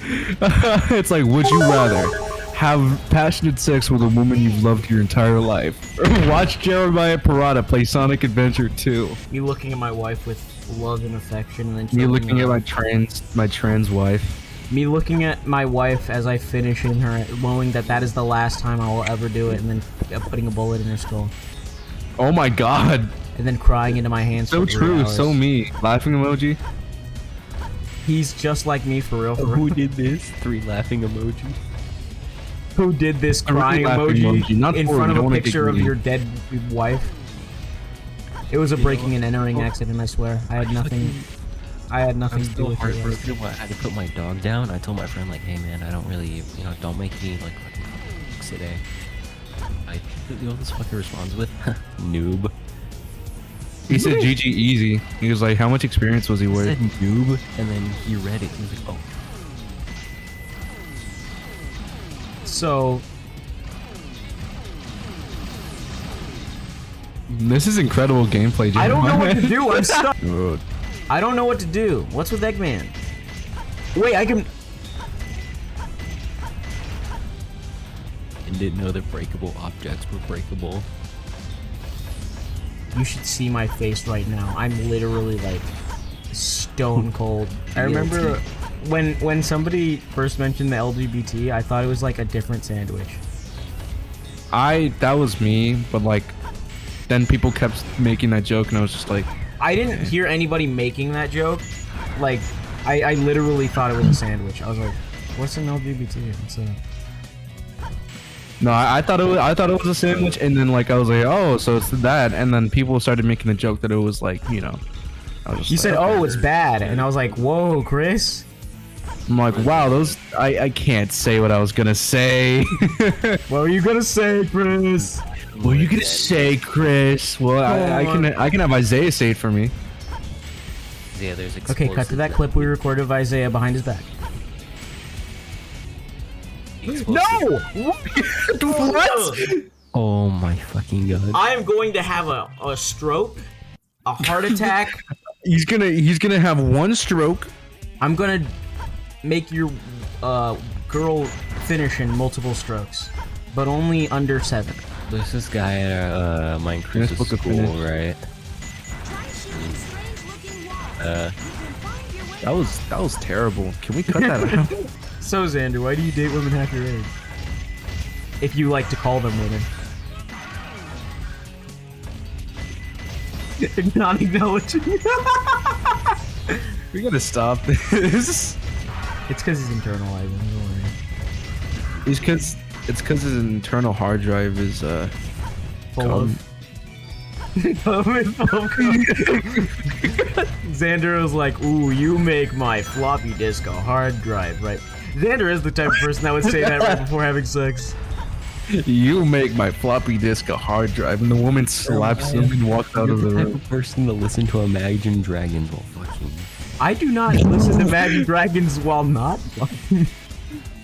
It's like, would you rather have passionate sex with a woman you've loved your entire life, or watch Jeremiah Parada play Sonic Adventure 2? Me looking at my wife with love and affection, and then Me looking at my trans wife. Me looking at my wife as I finish in her, knowing that is the last time I will ever do it, and then putting a bullet in her skull. Oh my god. And then crying into my hands. So true, so me. Laughing emoji. He's just like me for real. Who did this? 3 laughing emoji. Who did this crying emoji not in front of a picture of your dead wife? It was a breaking and entering accident, I swear. I had nothing. I had nothing to do with it. I had to put my dog down. I told my friend, like, hey man, I don't really, don't make me like today. You know what this fucker responds with? Noob. He said GG easy. He was like, how much experience was he worth? He said noob, and then he read it. He was like, oh. So this is incredible gameplay, Jeremiah. I don't know what to do. I'm stuck. I don't know what to do. What's with Eggman? Wait, I can. And didn't know that breakable objects were breakable. You should see my face right now. I'm literally like stone cold. I remember when somebody first mentioned the LGBT, I thought it was like a different sandwich. That was me, but like then people kept making that joke and I was just like, I didn't hear anybody making that joke. Like I literally thought it was a sandwich. I was like, what's an LGBT? What's a... No, I thought it was a sandwich, and then like I was like, oh, so it's that, and then people started making the joke that it was like, I was just you like, said, oh, it's bad, and I was like, whoa, Chris. I'm like, wow, those I can't say what I was gonna say. What were you gonna say, Chris? What were you gonna say, Chris? Well, I can have Isaiah say it for me. Yeah, there's okay, cut to that clip we recorded of Isaiah behind his back. No! What? Oh my fucking god! I am going to have a stroke, a heart attack. He's gonna have one stroke. I'm gonna make your girl finish in multiple strokes, but only under 7. There's this guy at my Chris's school, right? That was terrible. Can we cut that out? So Xander, why do you date women half your age? If you like to call them women. Not acknowledging. We gotta stop this. It's because he's internalizing. Don't worry. It's because his internal hard drive is full of. Xander was like, ooh, you make my floppy disk a hard drive, right? Xander is the type of person that would say that right before having sex. You make my floppy disk a hard drive, and the woman slaps him and walks out of the room. Type of person to listen to Imagine Dragons while fucking. I do not listen to Imagine Dragons while not fucking.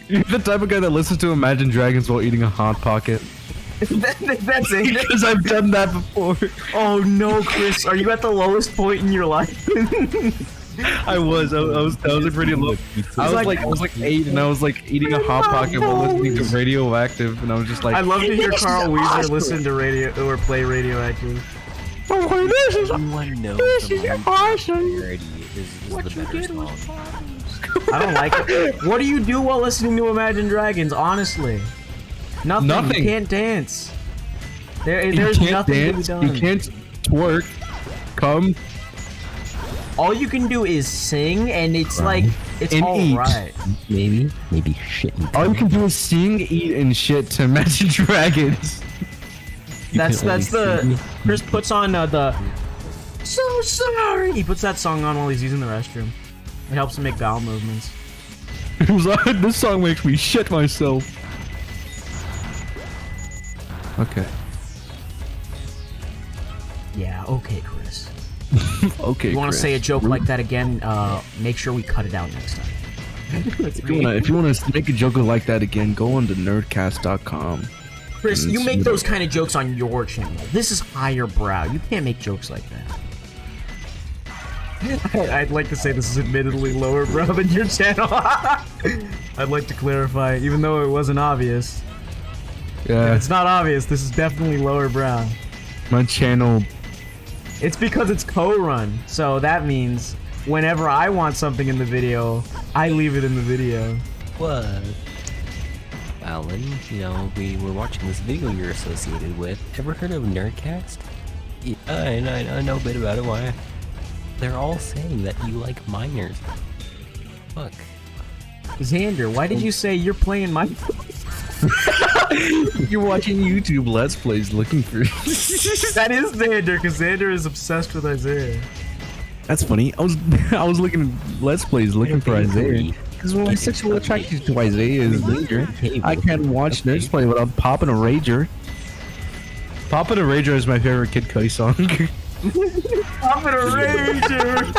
You're the type of guy that listens to Imagine Dragons while eating a Hot Pocket. That's it. Because I've done that before. Oh no, Chris, are you at the lowest point in your life? I was a pretty low. I was like 8, and I was like eating a Hot Pocket while listening to Radioactive, and I was just like, I love to hear Carl Weezer listen to radio or play Radioactive. Oh, this is Everyone knows this is awesome. is the better song. I don't like it. What do you do while listening to Imagine Dragons? Honestly, nothing. You can't dance. There's nothing dance, to be done. You can't twerk. Come. All you can do is sing, and it's like it's and all eat. right. Maybe shit. All you can do is sing, eat, and shit to Imagine Dragons. That's the Chris puts on the so sorry. He puts that song on while he's using the restroom. It helps him make bowel movements. He was like, this song makes me shit myself. Okay. Yeah. Okay, Chris. Okay. You want to say a joke like that again? Make sure we cut it out next time. If you want to make a joke like that again, go on to nerdcast.com. Chris, you make those kind of jokes on your channel. This is higher brow. You can't make jokes like that. I'd like to say this is admittedly lower brow than your channel. I'd like to clarify, even though it wasn't obvious. Yeah. It's not obvious. This is definitely lower brow. My channel. It's because it's co-run, so that means whenever I want something in the video, I leave it in the video. What? Alan, you know, we were watching this video you're associated with. Ever heard of Nurdcast? Yeah, I know a bit about it. Why? They're all saying that you like minors. Fuck. Xander, why did you say you're playing my... You're watching YouTube Let's Plays looking for. That is Xander, because Xander is obsessed with Isaiah. That's funny. I was looking at Let's Plays looking for Isaiah. Because my sexual attraction to Isaiah is danger. I can't watch Nurdsplay without popping a rager. Popping a rager is my favorite Kid Cudi song. Popping a rager!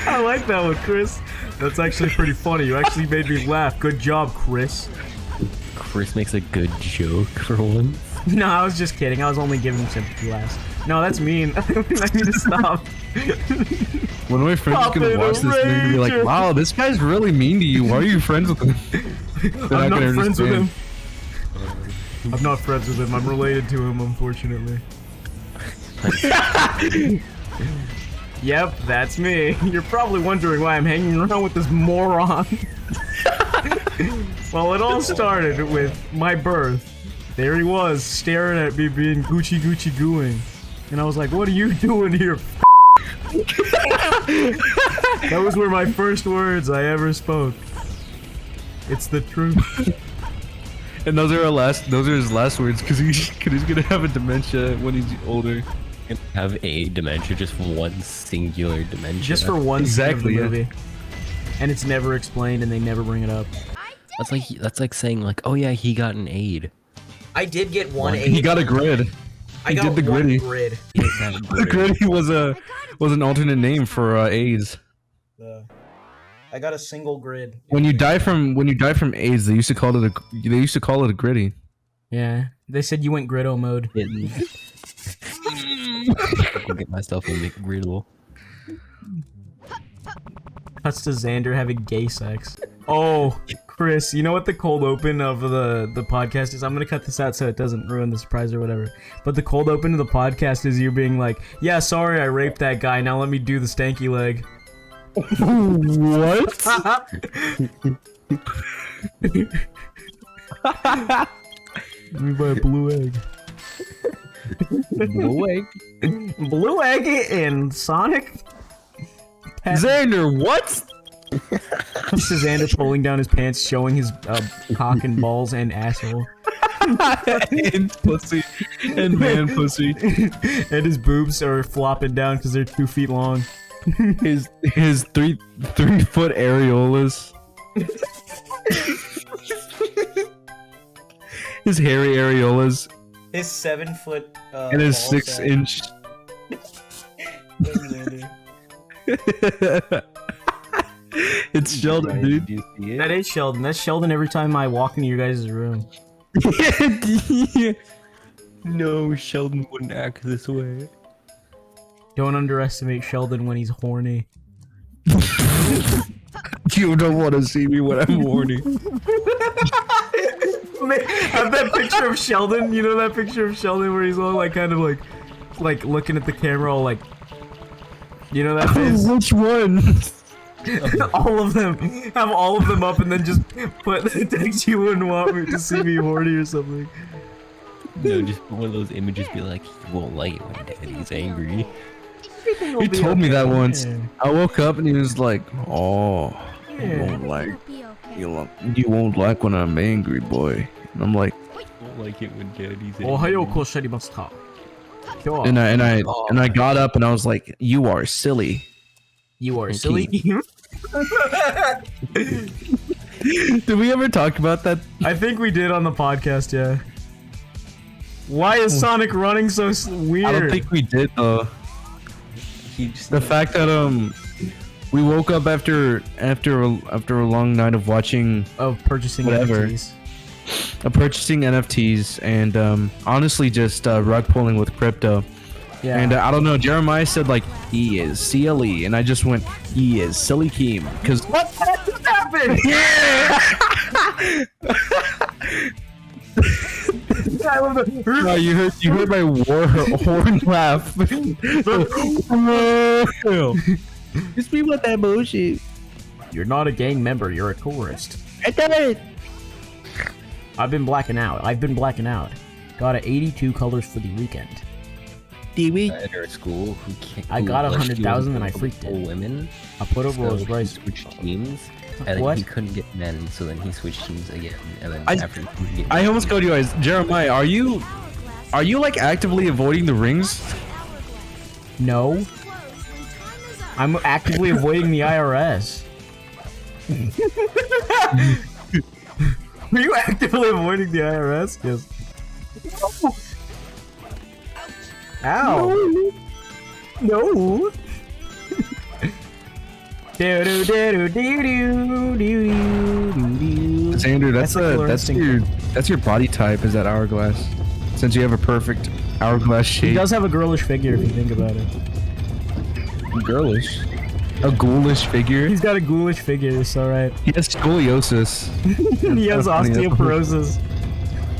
I like that one, Chris. That's actually pretty funny. You actually made me laugh. Good job, Chris. Chris makes a good joke for once. No, I was just kidding. I was only giving him sympathy laughs. No, that's mean. I need to stop. One of my friends is gonna watch this thing and be like, wow, this guy's really mean to you. Why are you friends with him? I'm not friends with him. I'm not friends with him. I'm related to him, unfortunately. Yep, that's me. You're probably wondering why I'm hanging around with this moron. Well, it all started with my birth. There he was, staring at me being Gucci gooing. And I was like, what are you doing here? Those were my first words I ever spoke. It's the truth. And those are his last words, because he's gonna have a dementia when he's older. Have a dementia, just one singular dementia. Just for one scene of the Exactly, movie. And it's never explained and they never bring it up. That's like saying like, oh yeah, he got an aid. I did get one aid. He got a grid. I got did the one gritty. grid. The gritty was an alternate name for AIDS. I got a single grid. When you die from AIDS, they used to call it a gritty. Yeah. They said you went Gritto mode. I'll get myself a McGriddle. Cuts to Xander having gay sex. Oh, Chris, you know what the cold open of the podcast is? I'm gonna cut this out so it doesn't ruin the surprise or whatever. But the cold open of the podcast is you being like, yeah, sorry I raped that guy, now let me do the stanky leg. What? Let me buy a blue egg. Blue egg? Blue egg and Sonic? Xander, what? This is Xander pulling down his pants, showing his cock and balls and asshole. And pussy. And man pussy. And his boobs are flopping down because they're 2 feet long. His 3-foot areolas. His hairy areolas. His 7-foot. And his 6-inch. It's Sheldon, dude. Did you see it? That is Sheldon. That's Sheldon every time I walk into your guys' room. No, Sheldon wouldn't act this way. Don't underestimate Sheldon when he's horny. You don't want to see me when I'm horny. Have that picture of Sheldon, you know that picture of Sheldon where he's all like kind of like looking at the camera all like, you know that face? Which one? All of them. Have all of them up and then just put the text you wouldn't want me to see me horny or something. No, just one of those images be like, he won't like it when daddy's angry. He told me that once. I woke up and he was like, "Oh, you Yeah. won't like, you won't like when I'm angry, boy." And I'm like, Won't like it when daddy's angry. Ohio kosharimasu. and I got up and I was like, "You are silly." You are silly. Did we ever talk about that? I think we did on the podcast, yeah. Why is Sonic running so weird? I don't think we did though. He just, The fact that we woke up after a long night of watching of purchasing Whatever. NFTs. purchasing NFTs and honestly just rug pulling with crypto. Yeah. And I don't know, Jeremiah said like he is CLE, and I just went he is Silly Keem because what the heck just happened? Oh, you heard my horn laugh. Just me with that bullshit. You're not a gang member. You're a tourist. I did it. I've been blacking out. Got a 82 colors for the weekend. At our school, who can't, I got who 100,000 and I with freaked it. Women. I put over So Rolls he Royce. switched teams, and What? then he couldn't get men, so then he switched teams again. And then I after he couldn't get I almost called you guys. Jeremiah, are you like actively avoiding the rings? No. I'm actively avoiding the IRS. Are you actively avoiding the IRS? Yes. Ow. No. Xander, That's that's your body type is that hourglass. Since you have a perfect hourglass He shape. does have a girlish figure if you think about it. Girlish. A ghoulish figure. He's got a ghoulish figure, it's alright. He has scoliosis. He has funny. osteoporosis.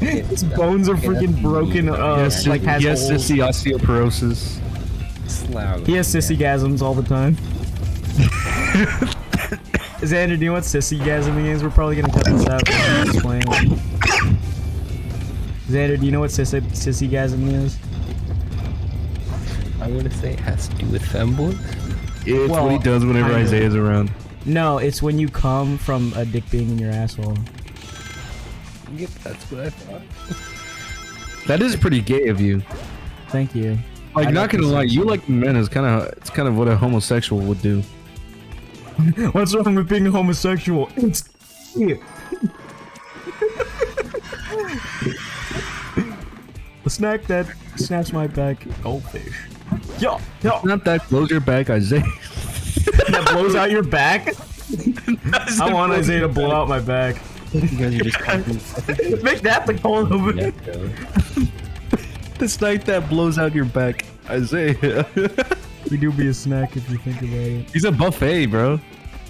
His bones are freaking broken. Like has he has holes. sissy osteoporosis. Slough. He has sissy-gasms all the time. Xander, do you know what sissy-gasming is? We're probably gonna cut this out. Explain it. Xander, do you know what sissy-gasming is? I'm gonna say it has to do with femboys. It's Well, what he does whenever kinda. Isaiah's around. No, it's when you come from a dick being in your asshole. Yep, that's what I thought. That is pretty gay of you. Thank you. Like, I not like gonna this lie, section. you like men is it's kind of what a homosexual would do. What's wrong with being a homosexual? It's the snack that snaps my back. Goldfish. Yo, yo. Not that blows your back, Isaiah. That blows out your back? I want Isaiah to blow out my back. You guys are just talking. Make that the cold open. The snack that blows out your back, Isaiah. We do be a snack if you think about it. He's a buffet, bro.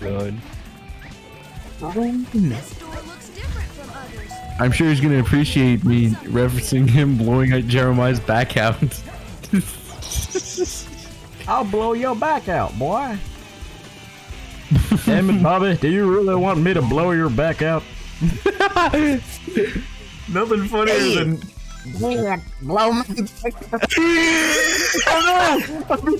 God. This door looks different from others. I'm sure he's gonna appreciate me referencing him blowing out Jeremiah's back out. I'll blow your back out, boy. Damn it, Bobby. Do you really want me to blow your back out? Nothing funnier than... Blow my Oh no! I'm